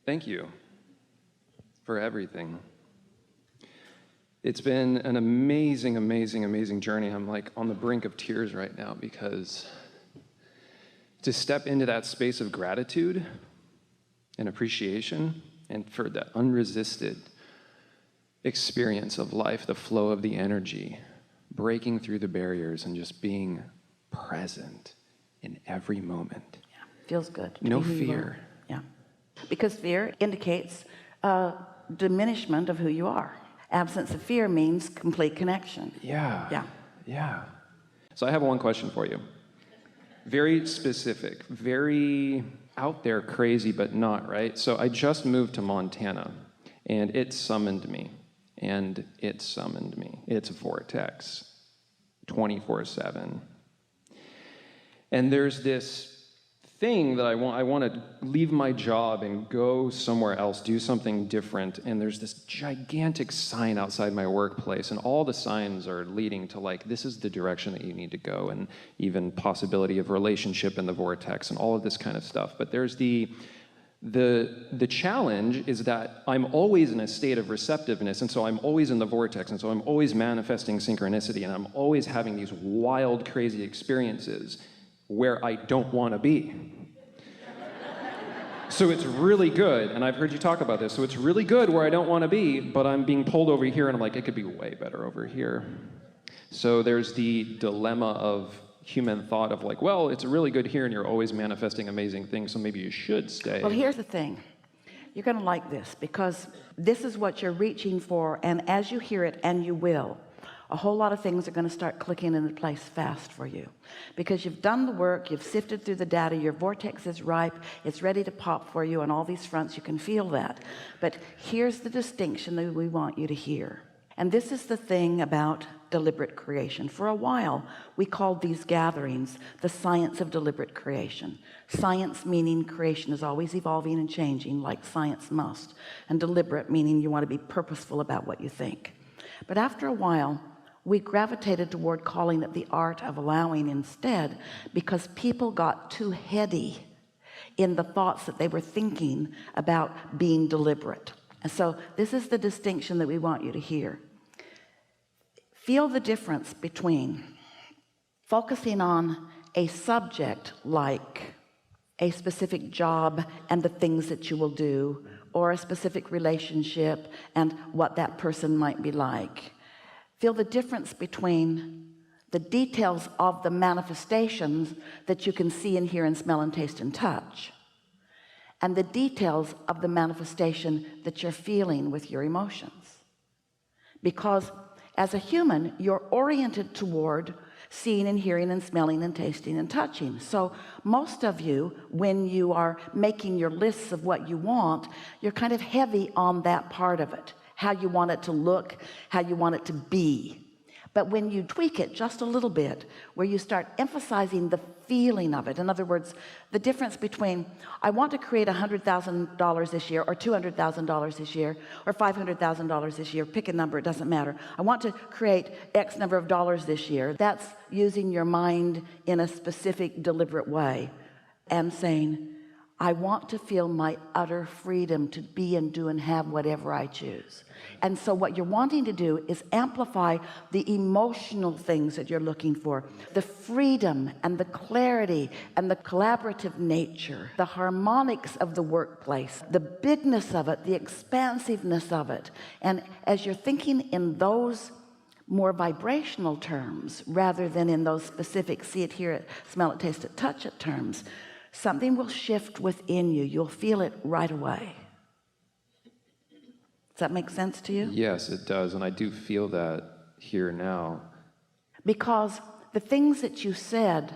Thank you for everything. It's been an amazing, amazing, amazing journey. I'm like on the brink of tears right now because to step into that space of gratitude and appreciation and for that unresisted experience of life, the flow of the energy, breaking through the barriers and just being present in every moment. Yeah, feels good. No fear. Yeah, because fear indicates diminishment of who you are. Absence of fear means complete connection. Yeah. So I have one question for you. Very specific, very out there, crazy, but not, right? So I just moved to Montana, and it summoned me. It's Vortex, 24/7. And there's this thing that I want to leave my job and go somewhere else, do something different. And there's this gigantic sign outside my workplace, and all the signs are leading to like, this is the direction that you need to go, and even possibility of relationship in the vortex and all of this kind of stuff. But there's the challenge is that I'm always in a state of receptiveness, and so I'm always in the vortex, and so I'm always manifesting synchronicity, and I'm always having these wild, crazy experiences where I don't want to be. So it's really good, and I've heard you talk about this, so it's really good where I don't want to be, but I'm being pulled over here, and I'm like, it could be way better over here. So there's the dilemma of human thought of like, well, it's really good here, and you're always manifesting amazing things, so maybe you should stay. Well, here's the thing. You're going to like this, because this is what you're reaching for, and as you hear it, and you will, a whole lot of things are going to start clicking into place fast for you, because you've done the work, you've sifted through the data, your vortex is ripe, it's ready to pop for you on all these fronts. You can feel that. But here's the distinction that we want you to hear, and this is the thing about deliberate creation. For a while we called these gatherings the science of deliberate creation. Science meaning creation is always evolving and changing, like science must, and deliberate meaning you want to be purposeful about what you think. But after a while we gravitated toward calling it the art of allowing instead, because people got too heady in the thoughts that they were thinking about being deliberate. And so this is the distinction that we want you to hear. Feel the difference between focusing on a subject like a specific job and the things that you will do, or a specific relationship and what that person might be like. Feel the difference between the details of the manifestations that you can see and hear and smell and taste and touch, and the details of the manifestation that you're feeling with your emotions. Because as a human, you're oriented toward seeing and hearing and smelling and tasting and touching. So most of you, when you are making your lists of what you want, you're kind of heavy on that part of it, how you want it to look, how you want it to be. But when you tweak it just a little bit, where you start emphasizing the feeling of it, in other words, the difference between I want to create $100,000 this year, or $200,000 this year, or $500,000 this year, pick a number, it doesn't matter. I want to create X number of dollars this year. That's using your mind in a specific, deliberate way, and saying, I want to feel my utter freedom to be and do and have whatever I choose. And so what you're wanting to do is amplify the emotional things that you're looking for, the freedom and the clarity and the collaborative nature, the harmonics of the workplace, the bigness of it, the expansiveness of it. And as you're thinking in those more vibrational terms rather than in those specific see it, hear it, smell it, taste it, touch it terms, something will shift within you. You'll feel it right away. Does that make sense to you? Yes, it does, and I do feel that here now. Because the things that you said,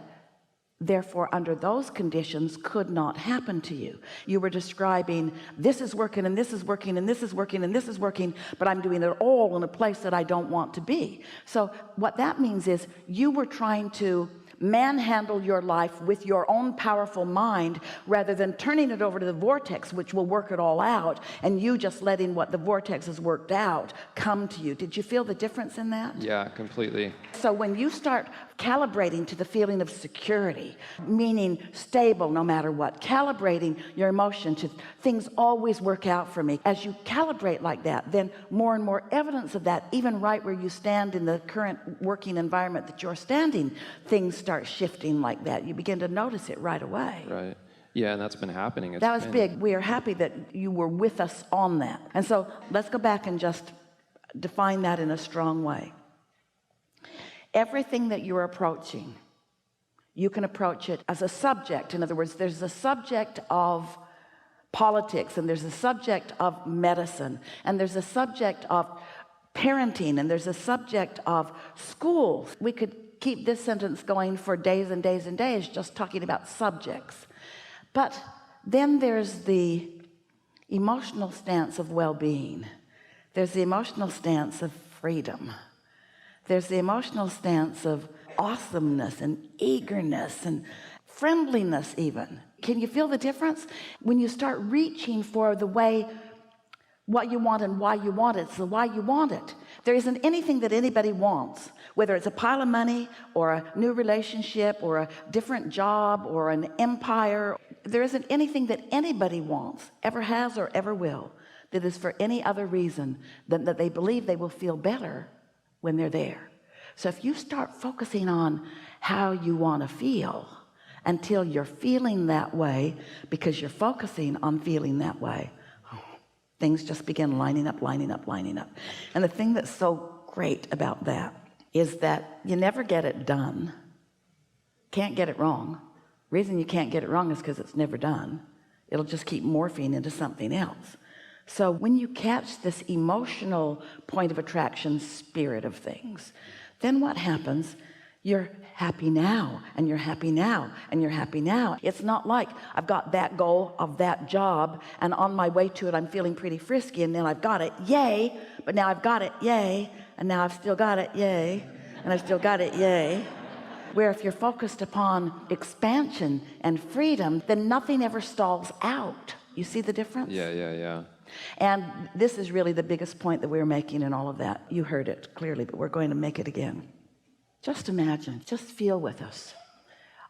therefore, under those conditions, could not happen to you. You were describing, this is working, and this is working, and this is working, and this is working, but I'm doing it all in a place that I don't want to be. So what that means is you were trying to manhandle your life with your own powerful mind rather than turning it over to the vortex, which will work it all out, and you just letting what the vortex has worked out come to you. Did you feel the difference in that? Yeah, completely. So when you start calibrating to the feeling of security, meaning stable no matter what, calibrating your emotion to things always work out for me, as you calibrate like that, then more and more evidence of that, even right where you stand in the current working environment that you're standing, things start shifting like that. You begin to notice it right away. Right. Yeah, and that's been happening. That was big. We are happy that you were with us on that. And so let's go back and just define that in a strong way. Everything that you're approaching, you can approach it as a subject. In other words, there's a subject of politics, and there's a subject of medicine, and there's a subject of parenting, and there's a subject of schools. We could keep this sentence going for days and days and days, just talking about subjects. But then there's the emotional stance of well-being. There's the emotional stance of freedom. There's the emotional stance of awesomeness and eagerness and friendliness even. Can you feel the difference? When you start reaching for the way, what you want and why you want it, it's the why you want it. There isn't anything that anybody wants, whether it's a pile of money or a new relationship or a different job or an empire. There isn't anything that anybody wants, ever has or ever will, that is for any other reason than that they believe they will feel better when they're there. So if you start focusing on how you want to feel until you're feeling that way, because you're focusing on feeling that way, things just begin lining up. And the thing that's so great about that is that you never get it done. Can't get it wrong. Reason you can't get it wrong is because it's never done. It'll just keep morphing into something else. So when you catch this emotional point of attraction spirit of things, then what happens? You're happy now, and you're happy now, and you're happy now. It's not like I've got that goal of that job, and on my way to it I'm feeling pretty frisky, and then I've got it, yay, but now I've got it, yay, and now I've still got it, yay, and I've still got it, yay. Where if you're focused upon expansion and freedom, then nothing ever stalls out. You see the difference? Yeah. And this is really the biggest point that we're making in all of that. You heard it clearly, but we're going to make it again. Just imagine, just feel with us.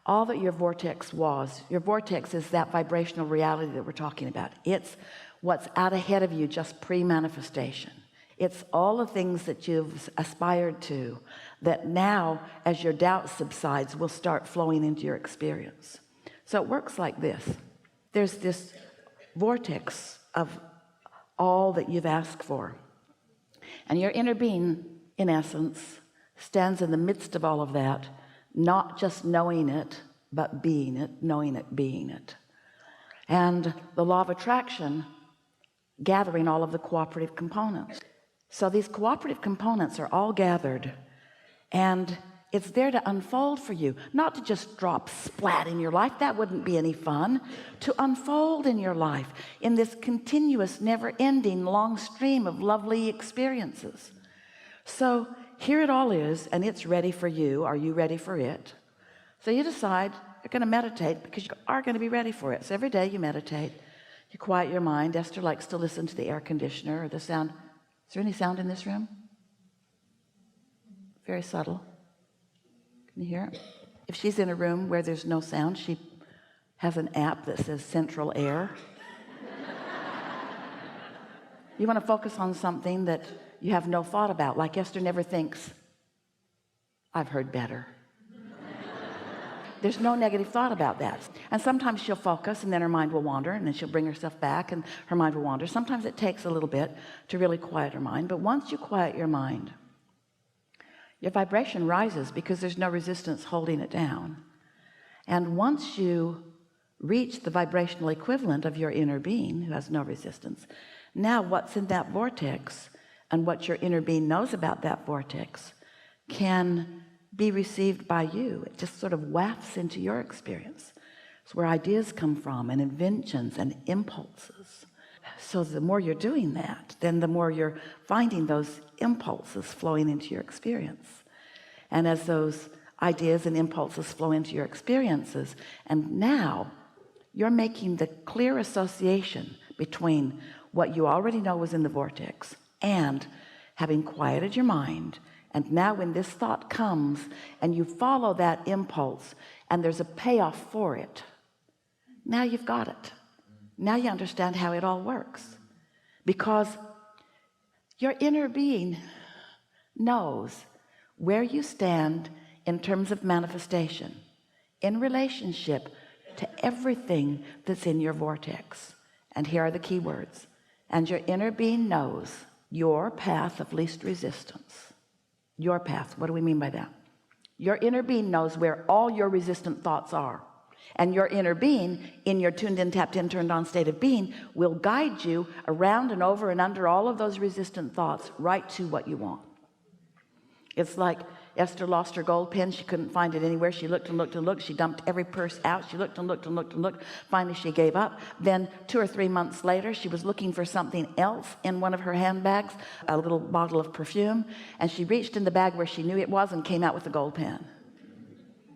All that your vortex was, your vortex is that vibrational reality that we're talking about. It's what's out ahead of you, just pre-manifestation. It's all the things that you've aspired to that now, as your doubt subsides, will start flowing into your experience. So it works like this. There's this vortex of all that you've asked for. And your inner being, in essence, stands in the midst of all of that, not just knowing it, but being it, knowing it, being it. And the law of attraction, gathering all of the cooperative components. So these cooperative components are all gathered, and it's there to unfold for you, not to just drop splat in your life. That wouldn't be any fun. To unfold in your life in this continuous, never-ending, long stream of lovely experiences. So here it all is, and it's ready for you. Are you ready for it? So you decide you're going to meditate because you are going to be ready for it. So every day you meditate. You quiet your mind. Esther likes to listen to the air conditioner or the sound. Is there any sound in this room? Very subtle. Can you hear it? If she's in a room where there's no sound, she has an app that says central air. You want to focus on something that you have no thought about, like Esther never thinks, I've heard better. There's no negative thought about that. And sometimes she'll focus and then her mind will wander, and then she'll bring herself back and her mind will wander. Sometimes it takes a little bit to really quiet her mind, but once you quiet your mind, your vibration rises because there's no resistance holding it down. And once you reach the vibrational equivalent of your inner being, who has no resistance, now what's in that vortex and what your inner being knows about that vortex can be received by you. It just sort of wafts into your experience. It's where ideas come from, and inventions and impulses. So the more you're doing that, then the more you're finding those impulses flowing into your experience. And as those ideas and impulses flow into your experiences, and now you're making the clear association between what you already know was in the vortex and having quieted your mind. And now when this thought comes and you follow that impulse and there's a payoff for it, now you've got it. Now you understand how it all works, because your inner being knows where you stand in terms of manifestation in relationship to everything that's in your vortex. And here are the key words. And your inner being knows your path of least resistance. Your path. What do we mean by that? Your inner being knows where all your resistant thoughts are. And your inner being, in your tuned in, tapped in, turned on state of being, will guide you around and over and under all of those resistant thoughts right to what you want. It's like Esther lost her gold pen. She couldn't find it anywhere. She looked and looked and looked. She dumped every purse out. She looked and looked and looked and looked. Finally she gave up. Then 2 or 3 months later, she was looking for something else in one of her handbags, a little bottle of perfume, and she reached in the bag where she knew it was and came out with a gold pen.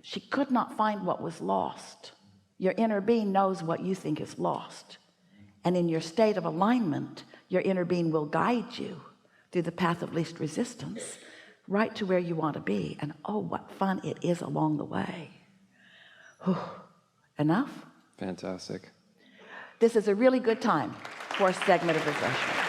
She could not find what was lost. Your inner being knows what you think is lost, and in your state of alignment, your inner being will guide you through the path of least resistance right to where you want to be. And oh, what fun it is along the way. Whew. Enough? Fantastic. This is a really good time for a segment of refreshment.